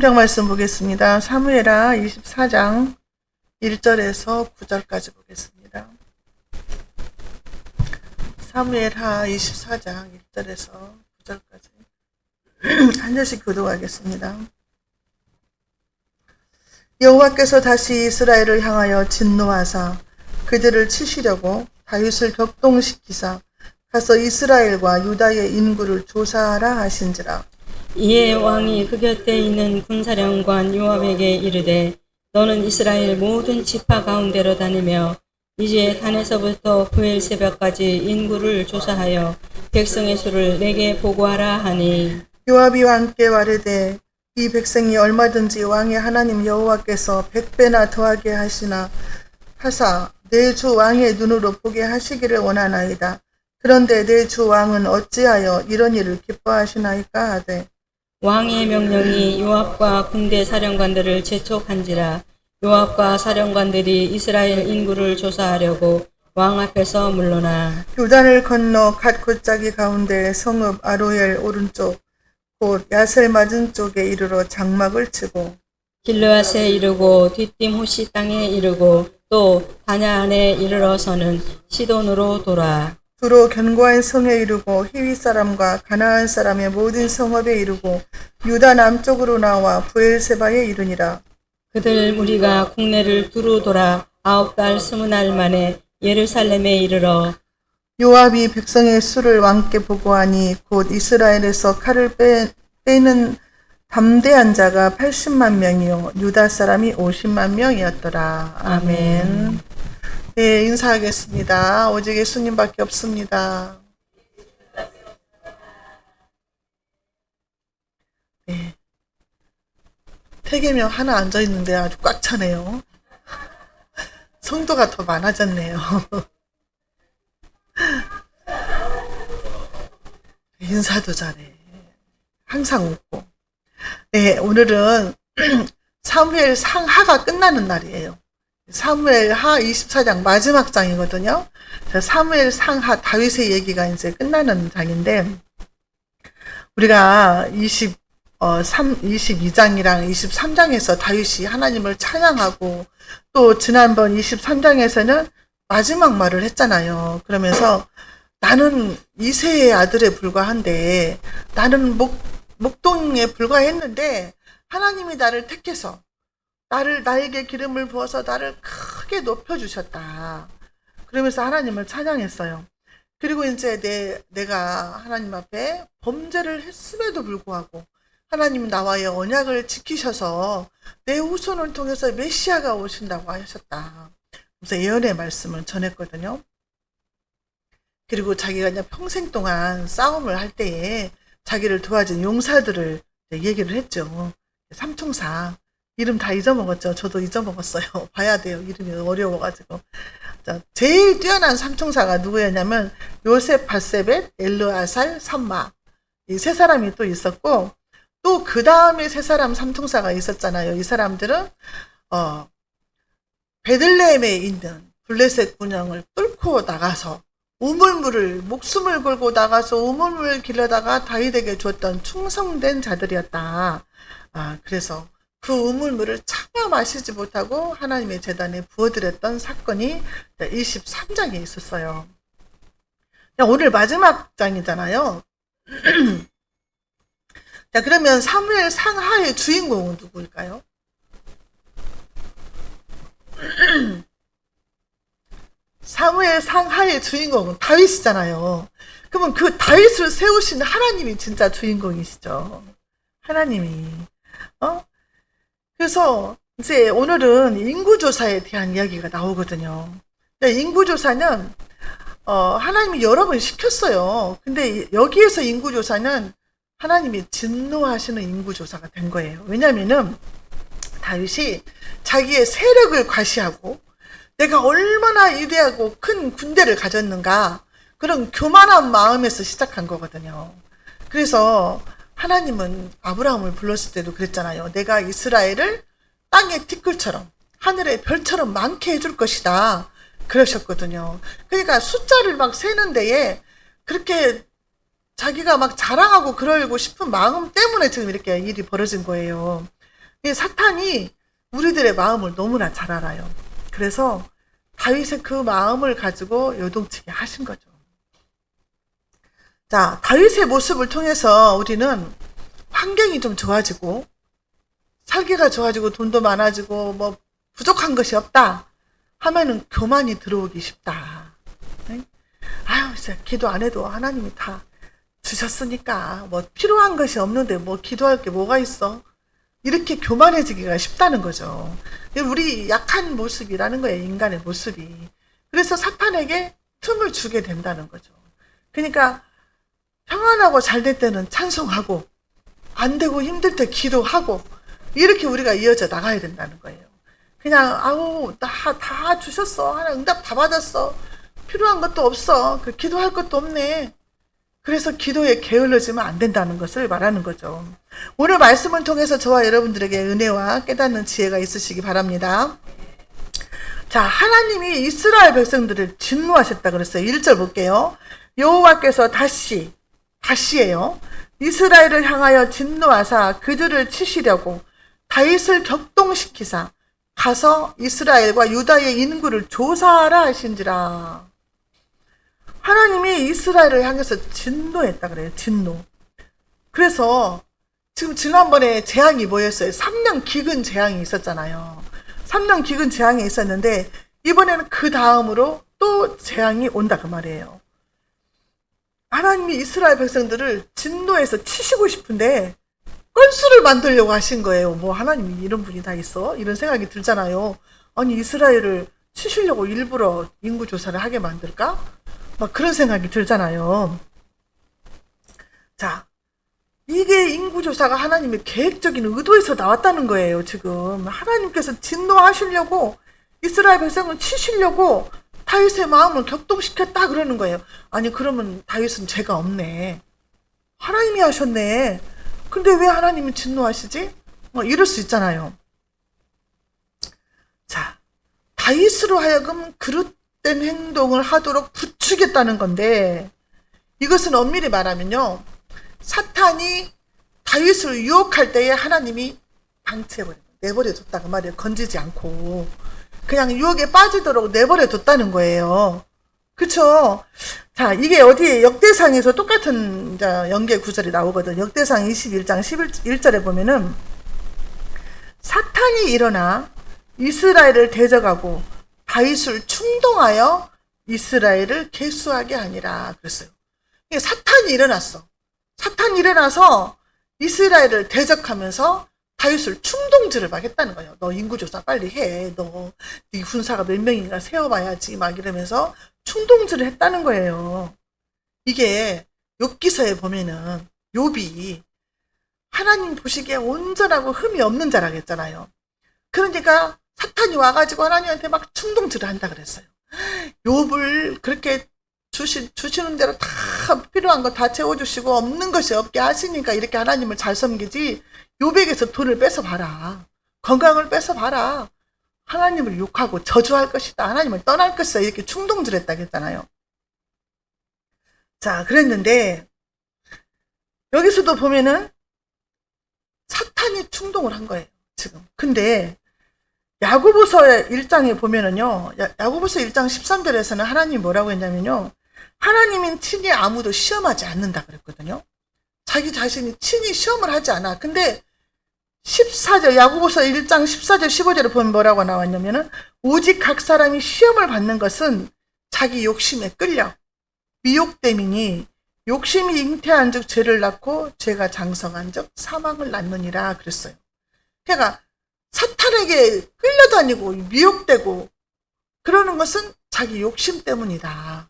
성경 말씀 보겠습니다. 사무엘하 24장 1절에서 9절까지 보겠습니다. 사무엘하 24장 1절에서 9절까지 한 절씩 교독하겠습니다. 여호와께서 다시 이스라엘을 향하여 진노하사 그들을 치시려고 다윗을 격동시키사 가서 이스라엘과 유다의 인구를 조사하라 하신지라. 이에 왕이 그 곁에 있는 군사령관 요압에게 이르되 너는 이스라엘 모든 지파 가운데로 다니며 이제 단에서부터 브엘세바까지 인구를 조사하여 백성의 수를 내게 보고하라 하니, 요압이 왕께 말하되 이 백성이 얼마든지 왕의 하나님 여호와께서 100배나 더하게 하시나 하사 내 주 왕의 눈으로 보게 하시기를 원하나이다. 그런데 내 주 왕은 어찌하여 이런 일을 기뻐하시나이까 하되, 왕의 명령이 요압과 군대 사령관들을 재촉한지라. 요압과 사령관들이 이스라엘 인구를 조사하려고 왕 앞에서 물러나 요단을 건너 갓 골짜기 가운데 성읍 아로엘 오른쪽 곧 야셀 맞은 쪽에 이르러 장막을 치고 길르앗에 이르고 뒷팀 호시 땅에 이르고 또 다냐 안에 이르러서는 시돈으로 돌아 두로 견고한 성에 이르고 히위 사람과 가나안 사람의 모든 성읍에 이르고 유다 남쪽으로 나와 브엘세바에 이르니라. 그들 무리가 국내를 두루 돌아 9달 20날 만에 예루살렘에 이르러 요압이 백성의 수를 왕께 보고하니 곧 이스라엘에서 칼을 빼는 담대한 자가 80만 명이요 유다 사람이 50만 명이었더라. 아멘. 네, 인사하겠습니다. 오직 예수님밖에 없습니다. 네. 태계명 하나 앉아있는데 아주 꽉 차네요. 성도가 더 많아졌네요. 인사도 잘해. 항상 웃고. 네, 오늘은 사무엘 상하가 끝나는 날이에요. 사무엘하 24장 마지막 장이거든요. 사무엘 상하 다윗의 얘기가 이제 끝나는 장인데, 우리가 22장이랑 23장에서 다윗이 하나님을 찬양하고, 또 지난번 23장에서는 마지막 말을 했잖아요. 그러면서 나는 이새의 아들에 불과한데, 나는 목동에 불과했는데 하나님이 나를 택해서 나에게 기름을 부어서 나를 크게 높여주셨다. 그러면서 하나님을 찬양했어요. 그리고 이제 내가 하나님 앞에 범죄를 했음에도 불구하고 하나님이 나와의 언약을 지키셔서 내 후손을 통해서 메시아가 오신다고 하셨다. 그래서 예언의 말씀을 전했거든요. 그리고 자기가 그냥 평생 동안 싸움을 할 때에 자기를 도와준 용사들을 얘기를 했죠. 삼총사. 이름 다 잊어먹었죠. 저도 잊어먹었어요. 봐야 돼요. 이름이 어려워가지고. 자, 제일 뛰어난 삼총사가 누구였냐면 요셉, 바세벳, 엘르아살, 삼마. 이 세 사람이 또 있었고, 또 그 다음에 세 사람 삼총사가 있었잖아요. 이 사람들은 베들레헴에 있는 블레셋 군영을 뚫고 나가서 목숨을 걸고 나가서 우물물을 길러다가 다윗에게 줬던 충성된 자들이었다. 그래서 그 우물물을 차마 마시지 못하고 하나님의 제단에 부어드렸던 사건이 23장에 있었어요. 오늘 마지막 장이잖아요. 자, 그러면 사무엘 상하의 주인공은 누구일까요? 사무엘 상하의 주인공은 다윗이잖아요. 그러면 그 다윗을 세우신 하나님이 진짜 주인공이시죠. 하나님이. 그래서 이제 오늘은 인구조사에 대한 이야기가 나오거든요. 인구조사는 하나님이 여러 번 시켰어요. 근데 여기에서 인구조사는 하나님이 진노하시는 인구조사가 된 거예요. 왜냐면은 다윗이 자기의 세력을 과시하고 내가 얼마나 위대하고 큰 군대를 가졌는가, 그런 교만한 마음에서 시작한 거거든요. 그래서 하나님은 아브라함을 불렀을 때도 그랬잖아요. 내가 이스라엘을 땅의 티끌처럼 하늘의 별처럼 많게 해줄 것이다 그러셨거든요. 그러니까 숫자를 막 세는 데에 그렇게 자기가 막 자랑하고 그러고 싶은 마음 때문에 지금 이렇게 일이 벌어진 거예요. 이 사탄이 우리들의 마음을 너무나 잘 알아요. 그래서 다윗의 그 마음을 가지고 요동치게 하신 거죠. 자, 다윗의 모습을 통해서 우리는 환경이 좀 좋아지고 살기가 좋아지고 돈도 많아지고 뭐 부족한 것이 없다 하면은 교만이 들어오기 쉽다. 네? 아유, 진짜 기도 안 해도 하나님이 다 주셨으니까 뭐 필요한 것이 없는데 뭐 기도할 게 뭐가 있어? 이렇게 교만해지기가 쉽다는 거죠. 우리 약한 모습이라는 거예요, 인간의 모습이. 그래서 사탄에게 틈을 주게 된다는 거죠. 그러니까 평안하고 잘 될 때는 찬송하고 안 되고 힘들 때 기도하고 이렇게 우리가 이어져 나가야 된다는 거예요. 그냥 아우 다 주셨어, 하나 응답 다 받았어, 필요한 것도 없어, 그 기도할 것도 없네. 그래서 기도에 게을러지면 안 된다는 것을 말하는 거죠. 오늘 말씀을 통해서 저와 여러분들에게 은혜와 깨닫는 지혜가 있으시기 바랍니다. 자, 하나님이 이스라엘 백성들을 진노하셨다 그랬어요. 1절 볼게요. 여호와께서 다시예요. 이스라엘을 향하여 진노하사 그들을 치시려고 다윗을 격동시키사 가서 이스라엘과 유다의 인구를 조사하라 하신지라. 하나님이 이스라엘을 향해서 진노했다 그래요. 진노. 그래서 지금 지난번에 재앙이 뭐였어요? 3년 기근 재앙이 있었잖아요. 3년 기근 재앙이 있었는데 이번에는 그 다음으로 또 재앙이 온다 그 말이에요. 하나님이 이스라엘 백성들을 진노해서 치시고 싶은데 건수를 만들려고 하신 거예요. 뭐 하나님이 이런 분이 다 있어? 이런 생각이 들잖아요. 아니 이스라엘을 치시려고 일부러 인구조사를 하게 만들까? 막 그런 생각이 들잖아요. 자, 이게 인구조사가 하나님의 계획적인 의도에서 나왔다는 거예요. 지금 하나님께서 진노하시려고 이스라엘 백성을 치시려고 다윗의 마음을 격동시켰다 그러는 거예요. 아니 그러면 다윗은 죄가 없네, 하나님이 하셨네, 근데 왜 하나님이 진노하시지? 이럴 수 있잖아요. 자, 다윗으로 하여금 그릇된 행동을 하도록 부추겼다는 건데, 이것은 엄밀히 말하면요, 사탄이 다윗을 유혹할 때에 하나님이 방치해버려요. 내버려뒀다 그 말이에요. 건지지 않고 그냥 유혹에 빠지도록 내버려뒀다는 거예요. 그쵸? 자, 이게 어디에 역대상에서 똑같은 연계 구절이 나오거든. 역대상 21장 11절에 보면은 사탄이 일어나 이스라엘을 대적하고 다윗을 충동하여 이스라엘을 계수하게 하니라 그랬어요. 사탄이 일어났어. 사탄이 일어나서 이스라엘을 대적하면서 다윗을 충동질을 막 했다는 거예요. 너 인구조사 빨리 해. 너 네 군사가 몇 명인가 세워봐야지. 막 이러면서 충동질을 했다는 거예요. 이게 욥기서에 보면은 욥이 하나님 보시기에 온전하고 흠이 없는 자라고 했잖아요. 그러니까 사탄이 와가지고 하나님한테 막 충동질을 한다 그랬어요. 욥을 그렇게 주시는 대로 다 필요한 거 다 채워주시고 없는 것이 없게 하시니까 이렇게 하나님을 잘 섬기지, 욥에게서 돈을 뺏어봐라, 건강을 뺏어봐라, 하나님을 욕하고 저주할 것이다, 하나님을 떠날 것이다, 이렇게 충동질했다고 했잖아요. 자, 그랬는데 여기서도 보면은 사탄이 충동을 한 거예요 지금. 근데 야고보서 1장에 보면은요, 야고보서 1장 13절에서는 하나님이 뭐라고 했냐면요, 하나님은 친히 아무도 시험하지 않는다 그랬거든요. 자기 자신이 친히 시험을 하지 않아. 근데 14절, 야고보서 1장 14절 15절에 보면 뭐라고 나왔냐면은, 오직 각 사람이 시험을 받는 것은 자기 욕심에 끌려 미혹됨이니 욕심이 잉태한 즉 죄를 낳고 죄가 장성한 즉 사망을 낳느니라 그랬어요. 그러니까 사탄에게 끌려다니고 미혹되고 그러는 것은 자기 욕심 때문이다.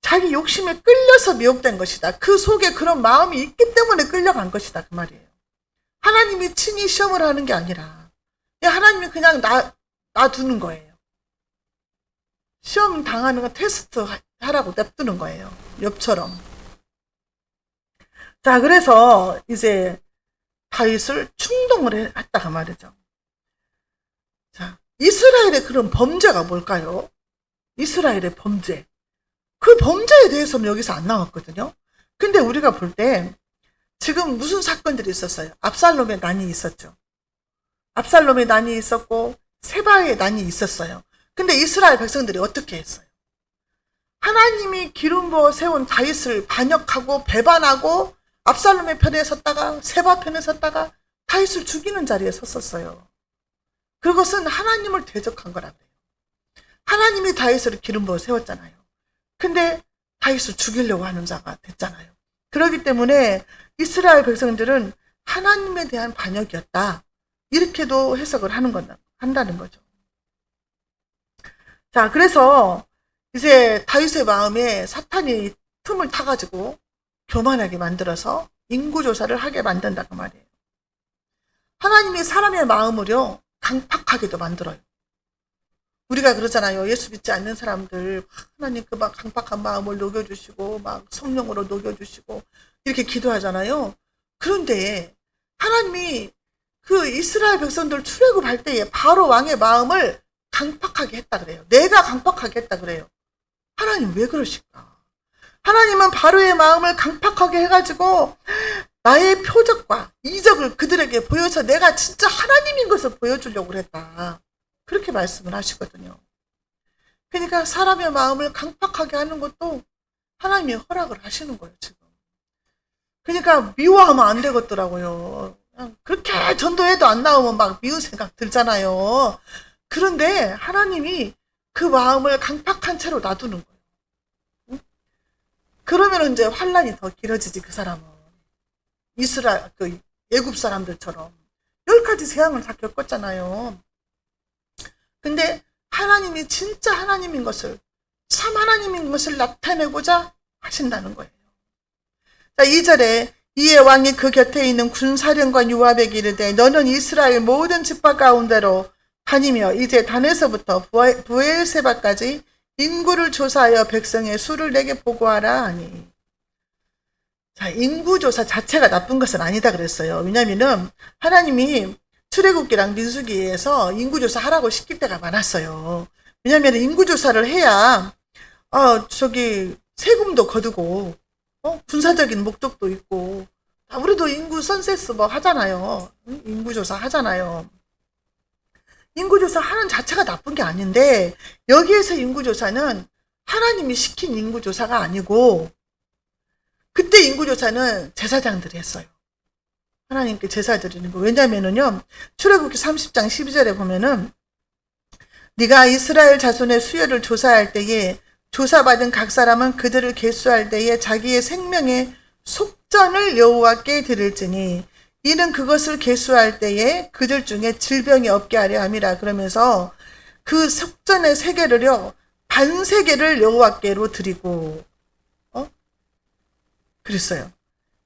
자기 욕심에 끌려서 미혹된 것이다. 그 속에 그런 마음이 있기 때문에 끌려간 것이다 그 말이에요. 하나님이 친히 시험을 하는 게 아니라 하나님이 그냥 놔두는 거예요. 시험 당하는 거 테스트 하라고 냅두는 거예요. 욥처럼. 자, 그래서 이제 다윗을 충동을 했다가 말이죠. 자, 이스라엘의 그런 범죄가 뭘까요? 이스라엘의 범죄. 그 범죄에 대해서는 여기서 안 나왔거든요. 근데 우리가 볼 때, 지금 무슨 사건들이 있었어요? 압살롬의 난이 있었죠. 압살롬의 난이 있었고 세바의 난이 있었어요. 근데 이스라엘 백성들이 어떻게 했어요? 하나님이 기름 부어 세운 다윗을 반역하고 배반하고 압살롬의 편에 섰다가 세바 편에 섰다가 다윗을 죽이는 자리에 섰었어요. 그것은 하나님을 대적한 거라 그래요. 하나님이 다윗을 기름 부어 세웠잖아요. 근데 다윗을 죽이려고 하는 자가 됐잖아요. 그렇기 때문에 이스라엘 백성들은 하나님에 대한 반역이었다. 이렇게도 해석을 한다는 거죠. 자, 그래서 이제 다윗의 마음에 사탄이 틈을 타가지고 교만하게 만들어서 인구조사를 하게 만든다고 말이에요. 하나님이 사람의 마음을요, 강팍하게도 만들어요. 우리가 그러잖아요. 예수 믿지 않는 사람들, 하나님 그 막 강팍한 마음을 녹여주시고, 막 성령으로 녹여주시고, 이렇게 기도하잖아요. 그런데 하나님이 그 이스라엘 백성들 출애굽할 때에 바로 왕의 마음을 강팍하게 했다 그래요. 내가 강팍하게 했다 그래요. 하나님 왜 그러실까? 하나님은 바로의 마음을 강팍하게 해가지고 나의 표적과 이적을 그들에게 보여서 내가 진짜 하나님인 것을 보여주려고 그랬다. 그렇게 말씀을 하시거든요. 그러니까 사람의 마음을 강팍하게 하는 것도 하나님이 허락을 하시는 거예요, 지금. 그러니까 미워하면 안 되겠더라고요. 그렇게 전도해도 안 나오면 막 미운 생각 들잖아요. 그런데 하나님이 그 마음을 강팍한 채로 놔두는 거예요. 응? 그러면 이제 환란이 더 길어지지, 그 사람은. 이스라엘, 그 애굽 사람들처럼 10가지 재앙을 다 겪었잖아요. 근데 하나님이 진짜 하나님인 것을, 참 하나님인 것을 나타내고자 하신다는 거예요. 자, 2절에 이에 왕이 그 곁에 있는 군사령관 요압에게 이르되 너는 이스라엘 모든 지파 가운데로 다니며 이제 단에서부터 브엘세바까지 인구를 조사하여 백성의 수를 내게 보고하라 하니. 자, 인구조사 자체가 나쁜 것은 아니다 그랬어요. 왜냐면은 하나님이 출애굽기랑 민수기에서 인구조사 하라고 시킬 때가 많았어요. 왜냐면 인구조사를 해야 세금도 거두고 군사적인 목적도 있고, 우리도 인구 선세스 뭐 하잖아요. 인구조사 하잖아요. 인구조사 하는 자체가 나쁜 게 아닌데, 여기에서 인구조사는 하나님이 시킨 인구조사가 아니고, 그때 인구조사는 제사장들이 했어요. 하나님께 제사 드리는 거. 왜냐면은요, 출애굽기 30장 12절에 보면은, 네가 이스라엘 자손의 수요를 조사할 때에 조사받은 각 사람은 그들을 계수할 때에 자기의 생명의 속전을 여호와께 드릴지니 이는 그것을 계수할 때에 그들 중에 질병이 없게 하려 함이라. 그러면서 그 속전의 세계를요, 반세계를 여호와께로 드리고 그랬어요.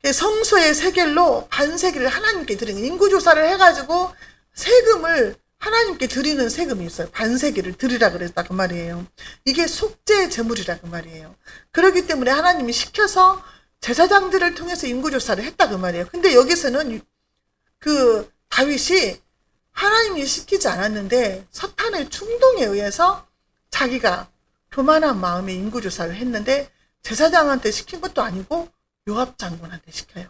성소의 세겔로 반세계를 하나님께 드리는, 인구조사를 해가지고 세금을 하나님께 드리는 세금이 있어요. 반세기를 드리라 그랬다 그 말이에요. 이게 속죄의 제물이라 그 말이에요. 그렇기 때문에 하나님이 시켜서 제사장들을 통해서 인구조사를 했다 그 말이에요. 근데 여기서는 그 다윗이 하나님이 시키지 않았는데 사탄의 충동에 의해서 자기가 교만한 마음에 인구조사를 했는데 제사장한테 시킨 것도 아니고 요압 장군한테 시켜요.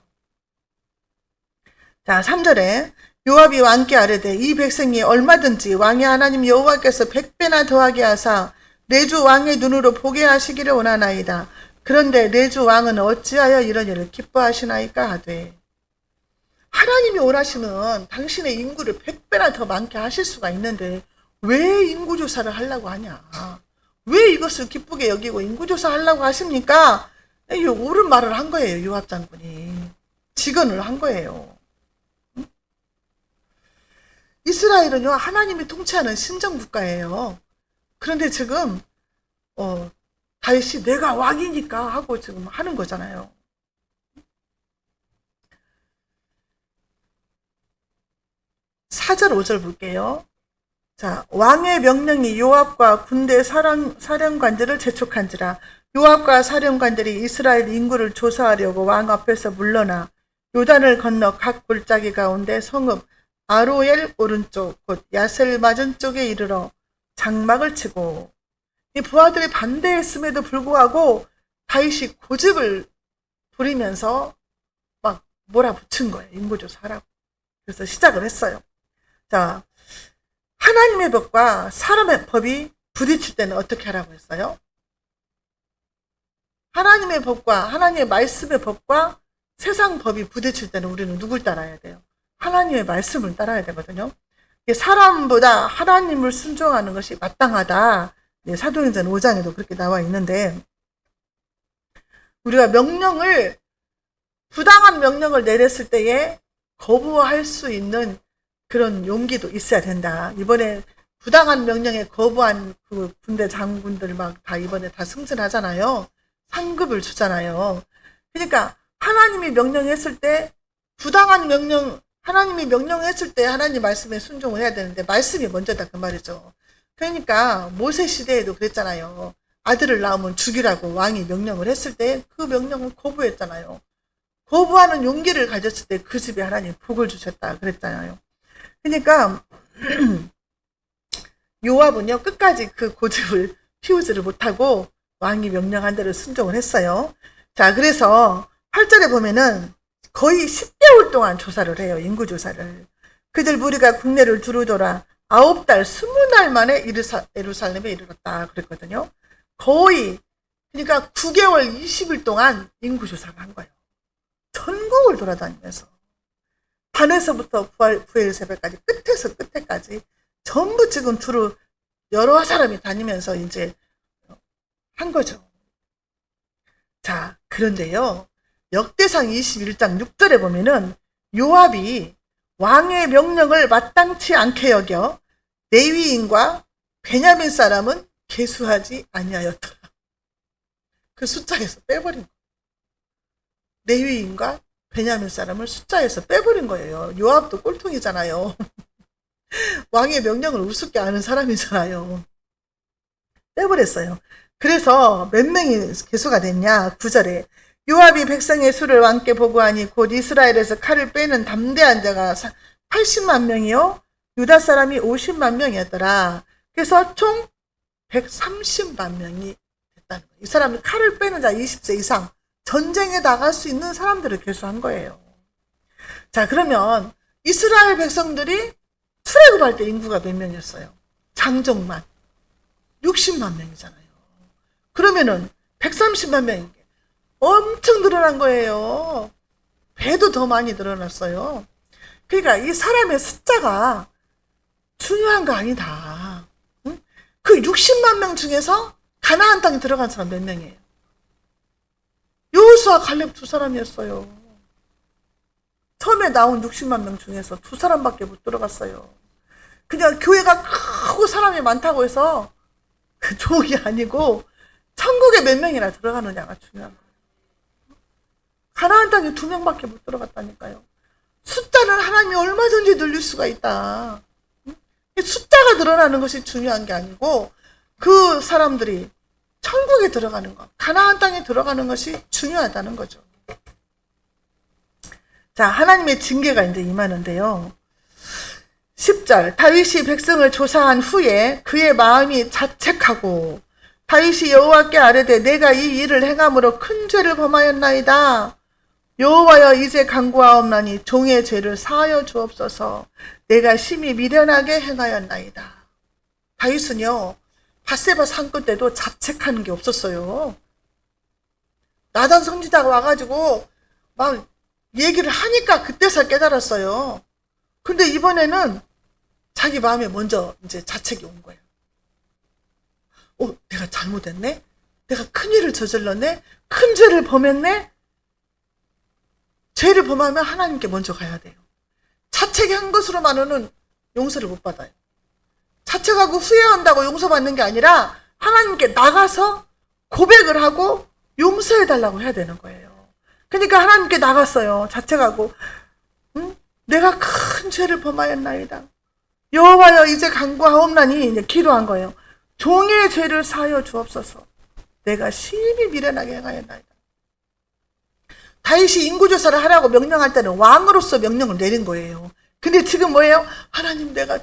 자, 3절에 요압이 왕께 아뢰되 이 백성이 얼마든지 왕의 하나님 여호와께서 100배나 더하게 하사 내 주 왕의 눈으로 보게 하시기를 원하나이다. 그런데 내 주 왕은 어찌하여 이런 일을 기뻐하시나이까 하되. 하나님이 원하시면 당신의 인구를 100배나 더 많게 하실 수가 있는데 왜 인구조사를 하려고 하냐. 왜 이것을 기쁘게 여기고 인구조사 하려고 하십니까? 옳은 말을 한 거예요. 요압 장군이 직언을 한 거예요. 이스라엘은요, 하나님이 통치하는 신정국가예요. 그런데 지금 다윗이 내가 왕이니까 하고 지금 하는 거잖아요. (4절 5절) 볼게요. 자, 왕의 명령이 요압과 군대 사령관들을 재촉한지라. 요압과 사령관들이 이스라엘 인구를 조사하려고 왕 앞에서 물러나 요단을 건너 각 골짜기 가운데 성읍 아로엘 오른쪽 곧 야셀 맞은 쪽에 이르러 장막을 치고. 이 부하들이 반대했음에도 불구하고 다윗이 고집을 부리면서 막 몰아붙인 거예요. 인구조사하라고. 그래서 시작을 했어요. 자, 하나님의 법과 사람의 법이 부딪힐 때는 어떻게 하라고 했어요? 하나님의 법과 하나님의 말씀의 법과 세상 법이 부딪힐 때는 우리는 누굴 따라야 돼요? 하나님의 말씀을 따라야 되거든요. 사람보다 하나님을 순종하는 것이 마땅하다. 사도행전 5장에도 그렇게 나와 있는데, 우리가 부당한 명령을 내렸을 때에 거부할 수 있는 그런 용기도 있어야 된다. 이번에 부당한 명령에 거부한 그 군대 장군들 막 다 이번에 다 승진하잖아요. 상급을 주잖아요. 그러니까 하나님이 명령했을 때 하나님이 명령했을 때 하나님 말씀에 순종을 해야 되는데 말씀이 먼저다 그 말이죠. 그러니까 모세 시대에도 그랬잖아요. 아들을 낳으면 죽이라고 왕이 명령을 했을 때 그 명령을 거부했잖아요. 거부하는 용기를 가졌을 때 그 집에 하나님 복을 주셨다 그랬잖아요. 그러니까 요압은요 끝까지 그 고집을 피우지를 못하고 왕이 명령한 대로 순종을 했어요. 자, 그래서 8절에 보면은 거의 10개월 동안 조사를 해요. 인구조사를. 그들 무리가 국내를 두루 돌아 9달 20날 만에 예루살렘에 이르렀다 그랬거든요. 거의 그러니까 9개월 20일 동안 인구조사를 한 거예요. 전국을 돌아다니면서 단에서부터 부엘세바까지 끝에서 끝에까지 전부 지금 두루 여러 사람이 다니면서 이제 한 거죠. 자, 그런데요. 역대상 21장 6절에 보면은 요압이 왕의 명령을 마땅치 않게 여겨 레위인과 베냐민 사람은 계수하지 아니하였더라. 그 숫자에서 빼버린 거예요. 레위인과 베냐민 사람을 숫자에서 빼버린 거예요. 요압도 꼴통이잖아요. 왕의 명령을 우습게 아는 사람이잖아요. 빼버렸어요. 그래서 몇 명이 계수가 됐냐? 9절에 요압이 백성의 수를 왕께 보고하니 곧 이스라엘에서 칼을 빼는 담대한 자가 80만 명이요 유다 사람이 50만 명이었더라. 그래서 총 130만 명이 됐다는 거예요. 이 사람이 칼을 빼는 자 20세 이상 전쟁에 나갈 수 있는 사람들을 계수한 거예요. 자, 그러면 이스라엘 백성들이 출애굽할 때 인구가 몇 명이었어요? 장정만 60만 명이잖아요. 그러면은 130만 명인 게 엄청 늘어난 거예요. 배도 더 많이 늘어났어요. 그러니까 이 사람의 숫자가 중요한 거 아니다. 응? 그 60만 명 중에서 가나안 땅에 들어간 사람 몇 명이에요? 여호수아 갈렙 두 사람이었어요. 처음에 나온 60만 명 중에서 두 사람밖에 못 들어갔어요. 그냥 교회가 크고 사람이 많다고 해서 그 종이 아니고 천국에 몇 명이나 들어가느냐가 중요한 거예요. 가나안 땅에 2명밖에 못 들어갔다니까요. 숫자는 하나님이 얼마든지 늘릴 수가 있다. 숫자가 늘어나는 것이 중요한 게 아니고 그 사람들이 천국에 들어가는 것, 가나안 땅에 들어가는 것이 중요하다는 거죠. 자, 하나님의 징계가 이제 임하는데요. 10절 다윗이 백성을 조사한 후에 그의 마음이 자책하고 다윗이 여호와께 아뢰되 내가 이 일을 행함으로 큰 죄를 범하였나이다. 여호와여 이제 간구하옵나니 종의 죄를 사하여 주옵소서. 내가 심히 미련하게 행하였나이다. 다윗은요 밧세바 상끝 때도 자책하는 게 없었어요. 나단 선지자가 와가지고 막 얘기를 하니까 그때서 깨달았어요. 근데 이번에는 자기 마음에 먼저 이제 자책이 온 거예요. 내가 잘못했네? 내가 큰일을 저질렀네? 큰 죄를 범했네? 죄를 범하면 하나님께 먼저 가야 돼요. 자책한 것으로만은 용서를 못 받아요. 자책하고 후회한다고 용서받는 게 아니라 하나님께 나가서 고백을 하고 용서해달라고 해야 되는 거예요. 그러니까 하나님께 나갔어요. 자책하고 내가 큰 죄를 범하였나이다. 여호와여 이제 간구하옵나니 이제 기도한 거예요. 종의 죄를 사하여 주옵소서. 내가 심히 미련하게 행하였나이다. 다윗이 인구조사를 하라고 명령할 때는 왕으로서 명령을 내린 거예요. 근데 지금 뭐예요? 하나님 내가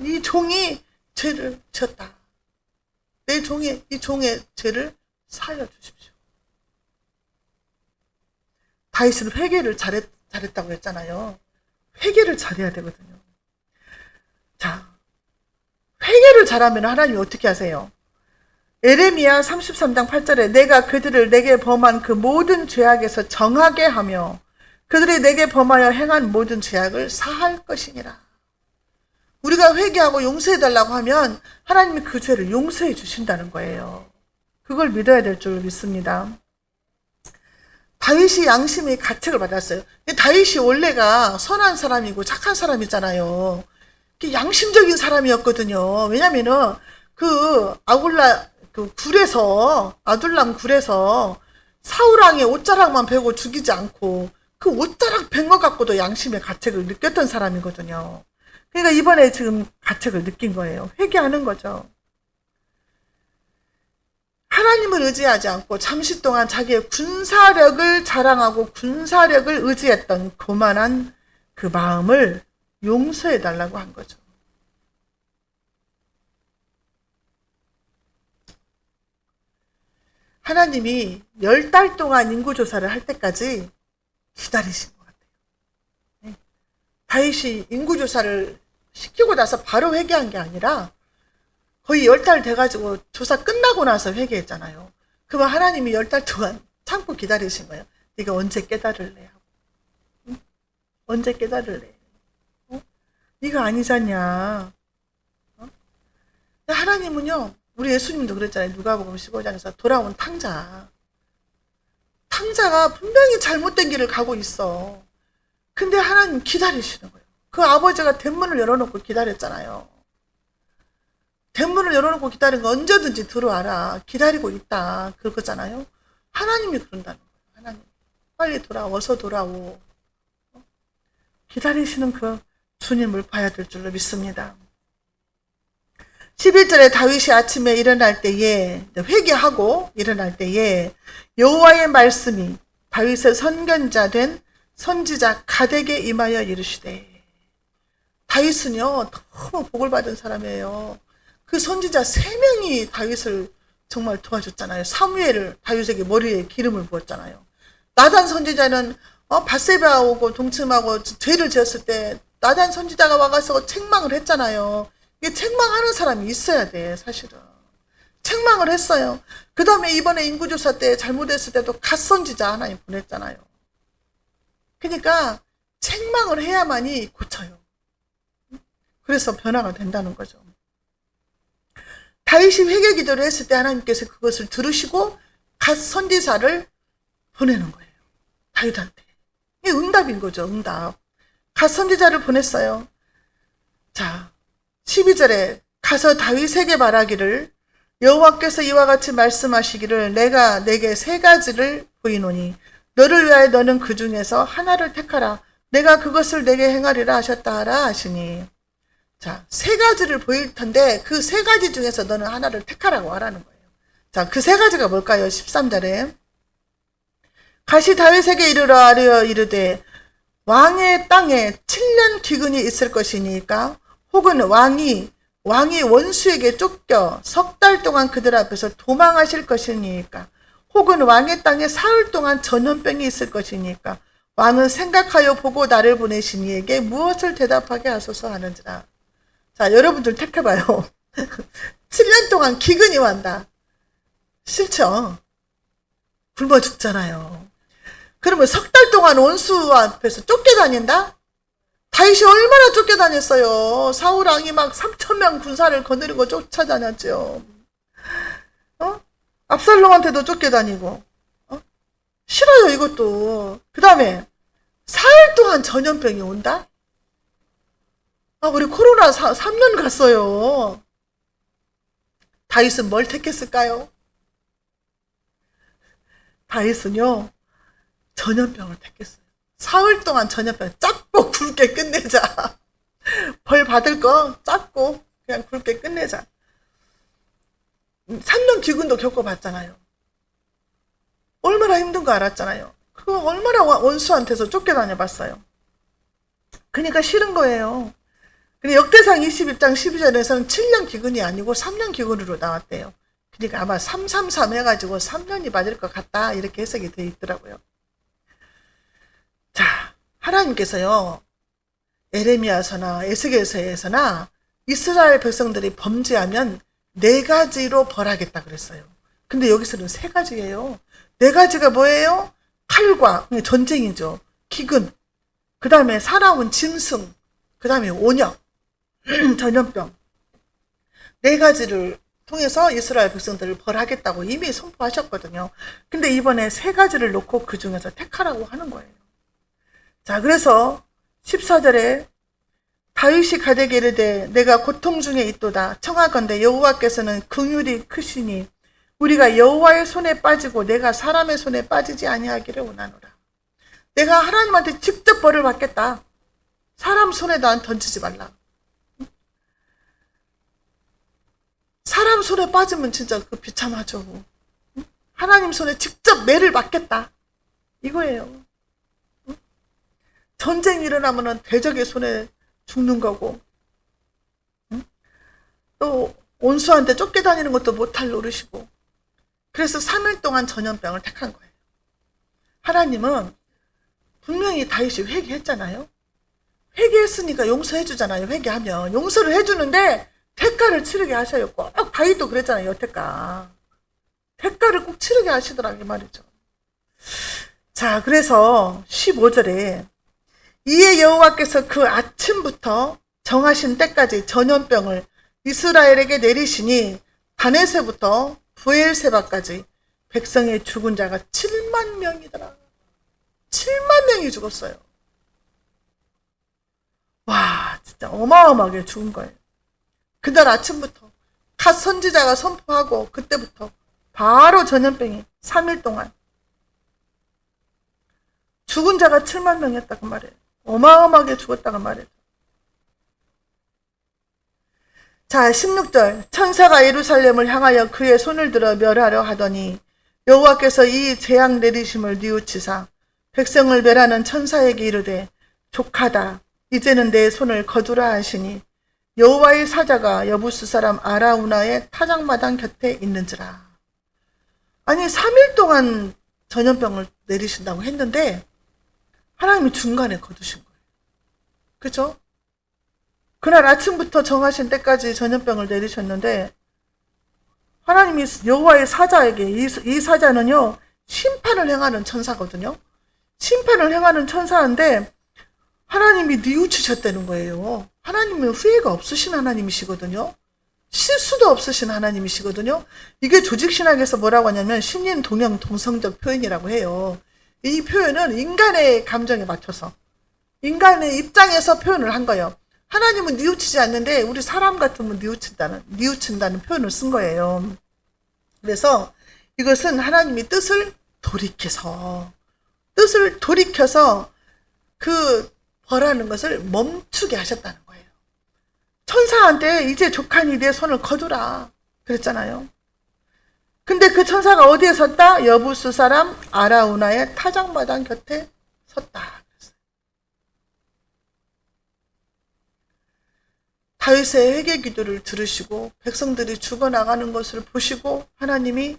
이 종이 죄를 졌다. 이 종의 죄를 사하여 주십시오. 다윗은 회개를 잘했다고 했잖아요. 회개를 잘해야 되거든요. 자, 회개를 잘하면 하나님이 어떻게 하세요? 에레미야 33장 8절에 내가 그들을 내게 범한 그 모든 죄악에서 정하게 하며 그들이 내게 범하여 행한 모든 죄악을 사할 것이니라. 우리가 회개하고 용서해달라고 하면 하나님이 그 죄를 용서해 주신다는 거예요. 그걸 믿어야 될 줄 믿습니다. 다윗이 양심의 가책을 받았어요. 다윗이 원래가 선한 사람이고 착한 사람이잖아요. 양심적인 사람이었거든요. 왜냐면은 아둘람 굴에서 사울왕의 옷자락만 베고 죽이지 않고 그 옷자락 벤 것 갖고도 양심의 가책을 느꼈던 사람이거든요. 그러니까 이번에 지금 가책을 느낀 거예요. 회개하는 거죠. 하나님을 의지하지 않고 잠시 동안 자기의 군사력을 자랑하고 군사력을 의지했던 교만한 그 마음을 용서해달라고 한 거죠. 하나님이 10달 동안 인구조사를 할 때까지 기다리신 것 같아요. 다윗이 인구조사를 시키고 나서 바로 회개한 게 아니라 거의 10달 돼가지고 조사 끝나고 나서 회개했잖아요. 그러면 하나님이 10달 동안 참고 기다리신 거예요. 네가 언제 깨달을래? 응? 언제 깨달을래? 네가 아니잖냐. 하나님은요, 우리 예수님도 그랬잖아요. 누가복음 15장에서 돌아온 탕자가 분명히 잘못된 길을 가고 있어. 근데 하나님 기다리시는 거예요. 그 아버지가 대문을 열어놓고 기다렸잖아요. 대문을 열어놓고 기다린 거 언제든지 들어와라. 기다리고 있다. 그럴 거잖아요. 하나님이 그런다는 거예요. 하나님. 빨리 돌아와. 어서 돌아오. 기다리시는 그 주님을 봐야 될 줄로 믿습니다. 11절에 다윗이 아침에 일어날 때에 회개하고 일어날 때에 여호와의 말씀이 다윗의 선견자 된 선지자 갓에게 임하여 이르시되 다윗은요 너무 복을 받은 사람이에요. 그 선지자 3명이 다윗을 정말 도와줬잖아요. 사무엘을 다윗에게 머리에 기름을 부었잖아요. 나단 선지자는 밧세바하고 동침하고 죄를 지었을 때 나단 선지자가 와가지고 책망을 했잖아요. 이게 책망하는 사람이 있어야 돼, 사실은. 책망을 했어요. 그 다음에 이번에 인구조사 때 잘못했을 때도 갓 선지자 하나님 보냈잖아요. 그러니까 책망을 해야만이 고쳐요. 그래서 변화가 된다는 거죠. 다윗이 회개 기도를 했을 때 하나님께서 그것을 들으시고 갓 선지자를 보내는 거예요. 다윗한테. 이게 응답인 거죠, 응답. 갓 선지자를 보냈어요. 자, 12절에 가서 다윗에게 말하기를 여호와께서 이와 같이 말씀하시기를 내가 내게 3가지를 보이노니 너를 위하여 너는 그 중에서 하나를 택하라. 내가 그것을 내게 행하리라 하셨다 하라 하시니. 자, 3가지를 보일 텐데 그 3가지 중에서 너는 하나를 택하라고 하라는 거예요. 자, 그 3가지가 뭘까요? 13절에 가시 다윗에게 이르러 이르되 왕의 땅에 7년 기근이 있을 것이니까 혹은 왕이 원수에게 쫓겨 3달 동안 그들 앞에서 도망하실 것이니까 혹은 왕의 땅에 사흘 동안 전염병이 있을 것이니까 왕은 생각하여 보고 나를 보내신 이에게 무엇을 대답하게 하소서 하는지라. 자, 여러분들 택해봐요. 7년 동안 기근이 왔다. 싫죠? 굶어 죽잖아요. 그러면 3달 동안 원수 앞에서 쫓겨다닌다? 다윗이 얼마나 쫓겨다녔어요. 사울왕이 막 3,000명 군사를 거느리고 쫓아다녔죠. 압살롬한테도 쫓겨다니고. 싫어요, 이것도. 그 다음에 사흘 동안 전염병이 온다? 우리 코로나 3년 갔어요. 다윗은 뭘 택했을까요? 다윗은요, 전염병을 택했어요. 사흘 동안 전염병 짭고 굵게 끝내자. 벌 받을 거 짭고 그냥 굵게 끝내자. 3년 기근도 겪어봤잖아요. 얼마나 힘든 거 알았잖아요. 그거 얼마나 원수한테서 쫓겨다녀봤어요. 그러니까 싫은 거예요. 근데 역대상 21장 12절에서는 7년 기근이 아니고 3년 기근으로 나왔대요. 그러니까 아마 333 해가지고 3년이 맞을 것 같다 이렇게 해석이 되어 있더라고요. 하나님께서요, 에레미야서나 에스겔서에서나 이스라엘 백성들이 범죄하면 4가지로 벌하겠다 그랬어요. 근데 여기서는 3가지예요. 4가지가 뭐예요? 칼과, 전쟁이죠. 기근, 그 다음에 살아온 짐승, 그 다음에 온역, 전염병. 4가지를 통해서 이스라엘 백성들을 벌하겠다고 이미 선포하셨거든요. 근데 이번에 3가지를 놓고 그 중에서 택하라고 하는 거예요. 자, 그래서 14절에 다윗이 가되게 이르되 내가 고통 중에 있도다. 청하건대 여호와께서는 긍휼이 크시니 우리가 여호와의 손에 빠지고 내가 사람의 손에 빠지지 아니하기를 원하노라. 내가 하나님한테 직접 벌을 받겠다. 사람 손에 난 던지지 말라. 사람 손에 빠지면 진짜 그 비참하죠. 하나님 손에 직접 매를 맞겠다. 이거예요. 전쟁이 일어나면은 대적의 손에 죽는 거고, 또 온수한테 쫓겨다니는 것도 못할 노릇이고, 그래서 3일 동안 전염병을 택한 거예요. 하나님은 분명히 다윗이 회개했잖아요. 회개했으니까 용서해 주잖아요. 회개하면 용서를 해주는데 대가를 치르게 하셔요. 꼭 다윗도 그랬잖아요. 여태까 대가를 꼭 치르게 하시더라 이 말이죠. 자, 그래서 15절에 이에 여호와께서 그 아침부터 정하신 때까지 전염병을 이스라엘에게 내리시니 다넷에부터 부엘세바까지 백성의 죽은 자가 7만 명이더라. 7만 명이 죽었어요. 와, 진짜 어마어마하게 죽은 거예요. 그날 아침부터 갓 선지자가 선포하고 그때부터 바로 전염병이 3일 동안 죽은 자가 7만 명이었다고 말해요. 어마어마하게 죽었다고 말해요. 자, 16절 천사가 예루살렘을 향하여 그의 손을 들어 멸하려 하더니 여호와께서 이 재앙 내리심을 뉘우치사 백성을 멸하는 천사에게 이르되 족하다. 이제는 내 손을 거두라 하시니 여호와의 사자가 여부스 사람 아라우나의 타작마당 곁에 있는지라. 아니 3일 동안 전염병을 내리신다고 했는데 하나님이 중간에 거두신 거예요. 그렇죠? 그날 아침부터 정하신 때까지 전염병을 내리셨는데 하나님이 여호와의 사자에게 이 사자는요 심판을 행하는 천사거든요. 심판을 행하는 천사인데 하나님이 뉘우치셨다는 거예요. 하나님은 후회가 없으신 하나님이시거든요. 실수도 없으신 하나님이시거든요. 이게 조직신학에서 뭐라고 하냐면 신인 동형 동성적 표현이라고 해요. 이 표현은 인간의 감정에 맞춰서 인간의 입장에서 표현을 한 거예요. 하나님은 뉘우치지 않는데 우리 사람 같으면 뉘우친다는 표현을 쓴 거예요. 그래서 이것은 하나님이 뜻을 돌이켜서 그 벌하는 것을 멈추게 하셨다는 거예요. 천사한테 이제 족하니 내 손을 거두라 그랬잖아요. 근데 그 천사가 어디에 섰다? 여부스 사람 아라우나의 타작마당 곁에 섰다. 다윗의 회개 기도를 들으시고 백성들이 죽어나가는 것을 보시고 하나님이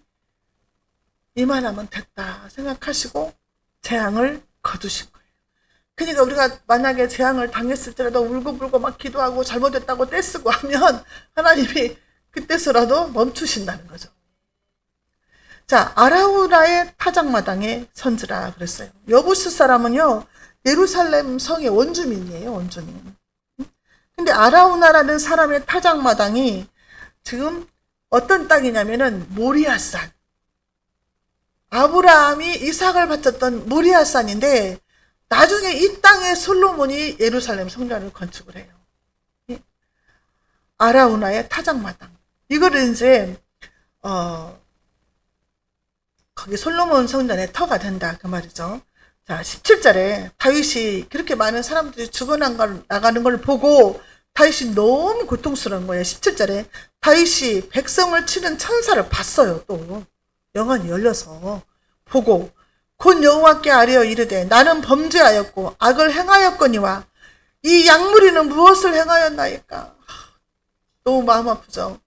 이만하면 됐다 생각하시고 재앙을 거두신 거예요. 그러니까 우리가 만약에 재앙을 당했을지라도 울고불고 막 기도하고 잘못했다고 떼쓰고 하면 하나님이 그때서라도 멈추신다는 거죠. 자, 아라우나의 타작마당에 선지라 그랬어요. 여부스 사람은요 예루살렘 성의 원주민이에요. 원주민. 근데 아라우나라는 사람의 타작마당이 지금 어떤 땅이냐면은 모리아산. 아브라함이 이삭을 바쳤던 모리아산인데 나중에 이 땅에 솔로몬이 예루살렘 성전을 건축을 해요. 아라우나의 타작마당. 이거를 이제 거기 솔로몬 성전의 터가 된다 그 말이죠. 자, 17절에 다윗이 그렇게 많은 사람들이 죽어나가는 걸 보고 다윗이 너무 고통스러운 거예요. 17절에 다윗이 백성을 치는 천사를 봤어요. 또 영안이 열려서 보고 곧 여호와께 아뢰어 이르되 나는 범죄하였고 악을 행하였거니와 이 양무리는 무엇을 행하였나이까. 너무 마음 아프죠.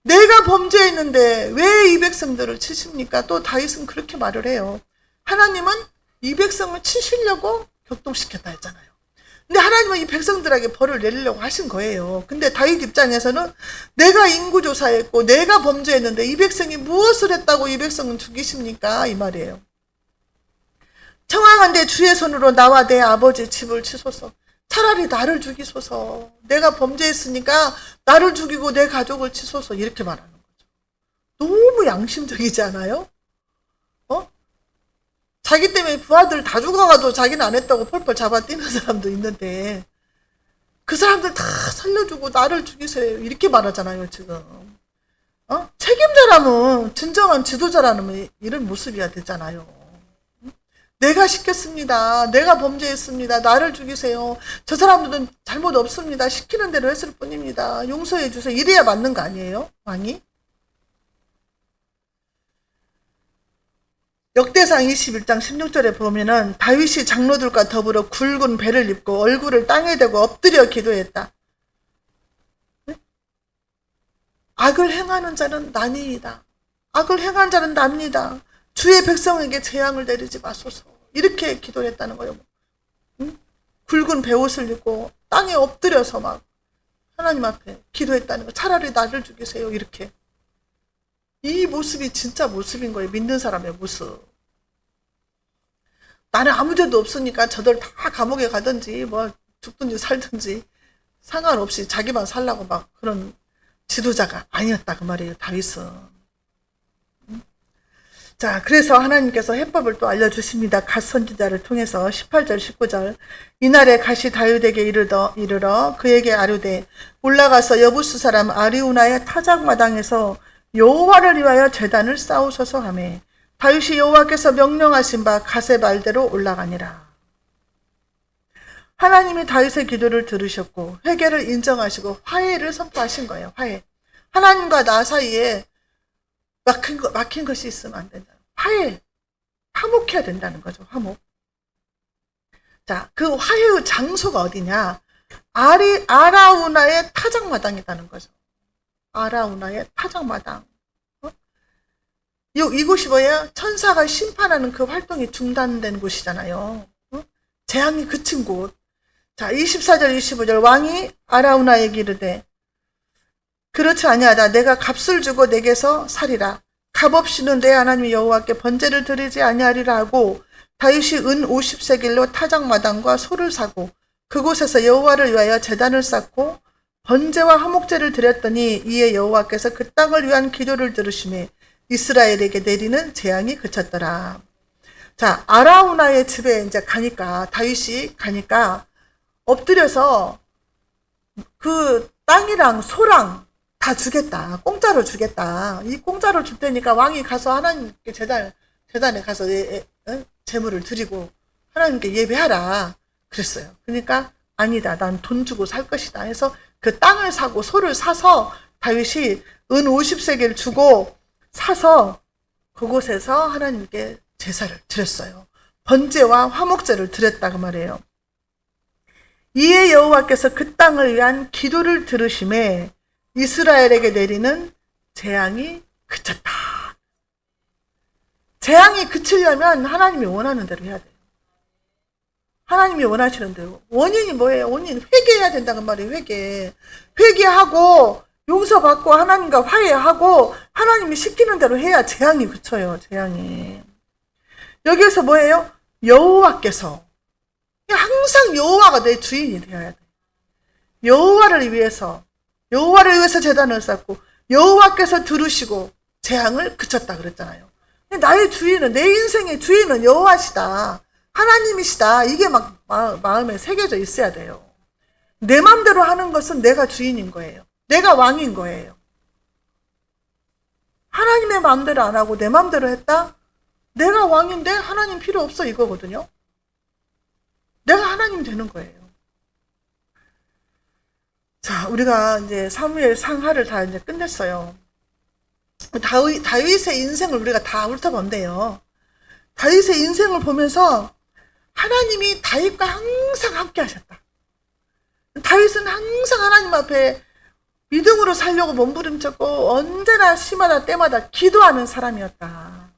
내가 범죄했는데 왜 이 백성들을 치십니까? 또 다윗은 그렇게 말을 해요. 하나님은 이 백성을 치시려고 격동시켰다 했잖아요. 근데 하나님은 이 백성들에게 벌을 내리려고 하신 거예요. 근데 다윗 입장에서는 내가 인구조사했고 내가 범죄했는데 이 백성이 무엇을 했다고 이 백성은 죽이십니까? 이 말이에요. 청하건대 주의 손으로 나와 내 아버지 집을 치소서. 차라리 나를 죽이소서. 내가 범죄했으니까 나를 죽이고 내 가족을 치소서. 이렇게 말하는 거죠. 너무 양심적이지 않아요? 자기 때문에 부하들 다 죽어가도 자기는 안 했다고 펄펄 잡아뛰는 사람도 있는데 그 사람들 다 살려주고 나를 죽이세요. 이렇게 말하잖아요, 지금. 책임자라면, 진정한 지도자라면 이런 모습이어야 되잖아요. 내가 시켰습니다. 내가 범죄했습니다. 나를 죽이세요. 저 사람들은 잘못 없습니다. 시키는 대로 했을 뿐입니다. 용서해 주세요. 이래야 맞는 거 아니에요? 왕이? 역대상 21장 16절에 보면은 다윗이 장로들과 더불어 굵은 배를 입고 얼굴을 땅에 대고 엎드려 기도했다. 네? 악을 행하는 자는 난이이다. 악을 행한 자는 납니다. 주의 백성에게 재앙을 내리지 마소서. 이렇게 기도했다는 거예요. 응? 굵은 베옷을 입고 땅에 엎드려서 막 하나님 앞에 기도했다는 거. 차라리 나를 죽이세요. 이렇게. 이 모습이 진짜 모습인 거예요. 믿는 사람의 모습. 나는 아무 죄도 없으니까 저들 다 감옥에 가든지 뭐 죽든지 살든지 상관없이 자기만 살라고 막 그런 지도자가 아니었다 그 말이에요. 다윗은. 자, 그래서 하나님께서 해법을 또 알려주십니다. 갓 선지자를 통해서 18절 19절 이날에 갓이 다윗에게 이르러 그에게 아뢰되 올라가서 여부스 사람 아리우나의 타작마당에서 여호와를 위하여 제단을 쌓으소서 하매 다윗이 여호와께서 명령하신 바 갓의 말대로 올라가니라. 하나님이 다윗의 기도를 들으셨고 회개를 인정하시고 화해를 선포하신 거예요. 화해. 하나님과 나 사이에 막힌 것이 있으면 안 된다. 화목해야 된다는 거죠. 화목. 자, 그 화해의 장소가 어디냐? 아라우나의 타작마당이라는 거죠. 아라우나의 타작마당. 이곳이 뭐예요? 천사가 심판하는 그 활동이 중단된 곳이잖아요. 재앙이 그친 곳. 자, 24절 25절 왕이 아라우나에게 이르되 그렇지 아니하다. 내가 값을 주고 내게서 살이라. 값 없이는 내 하나님 여호와께 번제를 드리지 아니하리라 하고 다윗이 은 50세겔로 타작마당과 소를 사고 그곳에서 여호와를 위하여 제단을 쌓고 번제와 화목제를 드렸더니 이에 여호와께서 그 땅을 위한 기도를 들으시매 이스라엘에게 내리는 재앙이 그쳤더라. 자, 아라우나의 집에 이제 다윗이 가니까 엎드려서 그 땅이랑 소랑 다 주겠다. 공짜로 주겠다. 이 공짜로 줄 테니까 왕이 가서 하나님께 제단에 가서 제물을 드리고 하나님께 예배하라. 그랬어요. 그러니까 아니다. 난 돈 주고 살 것이다. 해서 그 땅을 사고 소를 사서 다윗이 은 50세겔 주고 사서 그곳에서 하나님께 제사를 드렸어요. 번제와 화목제를 드렸다 그 말이에요. 이에 여호와께서 그 땅을 위한 기도를 들으심에 이스라엘에게 내리는 재앙이 그쳤다. 재앙이 그치려면 하나님이 원하는 대로 해야 돼요. 하나님이 원하시는 대로. 원인이 뭐예요? 원인 회개해야 된다는 말이에요. 회개하고 용서받고 하나님과 화해하고 하나님이 시키는 대로 해야 재앙이 그쳐요. 재앙이. 여기에서 뭐예요? 여호와께서. 항상 여호와가 내 주인이 되어야 돼. 여호와를 위해서 제단을 쌓고 여호와께서 들으시고 재앙을 그쳤다 그랬잖아요. 나의 주인은, 내 인생의 주인은 여호와시다. 하나님이시다. 이게 막 마음에 새겨져 있어야 돼요. 내 맘대로 하는 것은 내가 주인인 거예요. 내가 왕인 거예요. 하나님의 마음대로 안 하고 내 마음대로 했다? 내가 왕인데 하나님 필요 없어 이거거든요. 내가 하나님 되는 거예요. 자, 우리가 이제 사무엘 상하를 다 이제 끝냈어요. 다윗의 인생을 우리가 다 훑어본대요. 다윗의 인생을 보면서 하나님이 다윗과 항상 함께 하셨다. 다윗은 항상 하나님 앞에 믿음으로 살려고 몸부림쳤고 언제나 시마다 때마다 기도하는 사람이었다.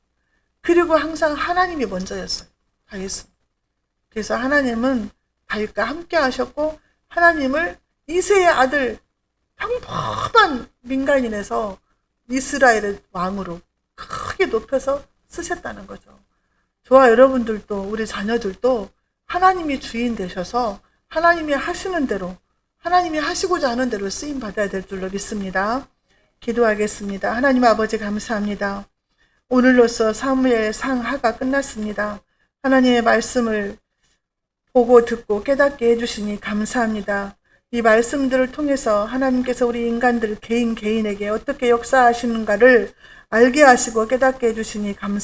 그리고 항상 하나님이 먼저였어요. 다윗은. 그래서 하나님은 다윗과 함께 하셨고 하나님을 이새의 아들 평범한 민간인에서 이스라엘의 왕으로 크게 높여서 쓰셨다는 거죠. 저와 여러분들도 우리 자녀들도 하나님이 주인 되셔서 하나님이 하시는 대로 하나님이 하시고자 하는 대로 쓰임 받아야 될 줄로 믿습니다. 기도하겠습니다. 하나님 아버지 감사합니다. 오늘로써 사무엘 상하가 끝났습니다. 하나님의 말씀을 보고 듣고 깨닫게 해주시니 감사합니다. 이 말씀들을 통해서 하나님께서 우리 인간들 개인에게 어떻게 역사하시는가를 알게 하시고 깨닫게 해주시니 감사합니다.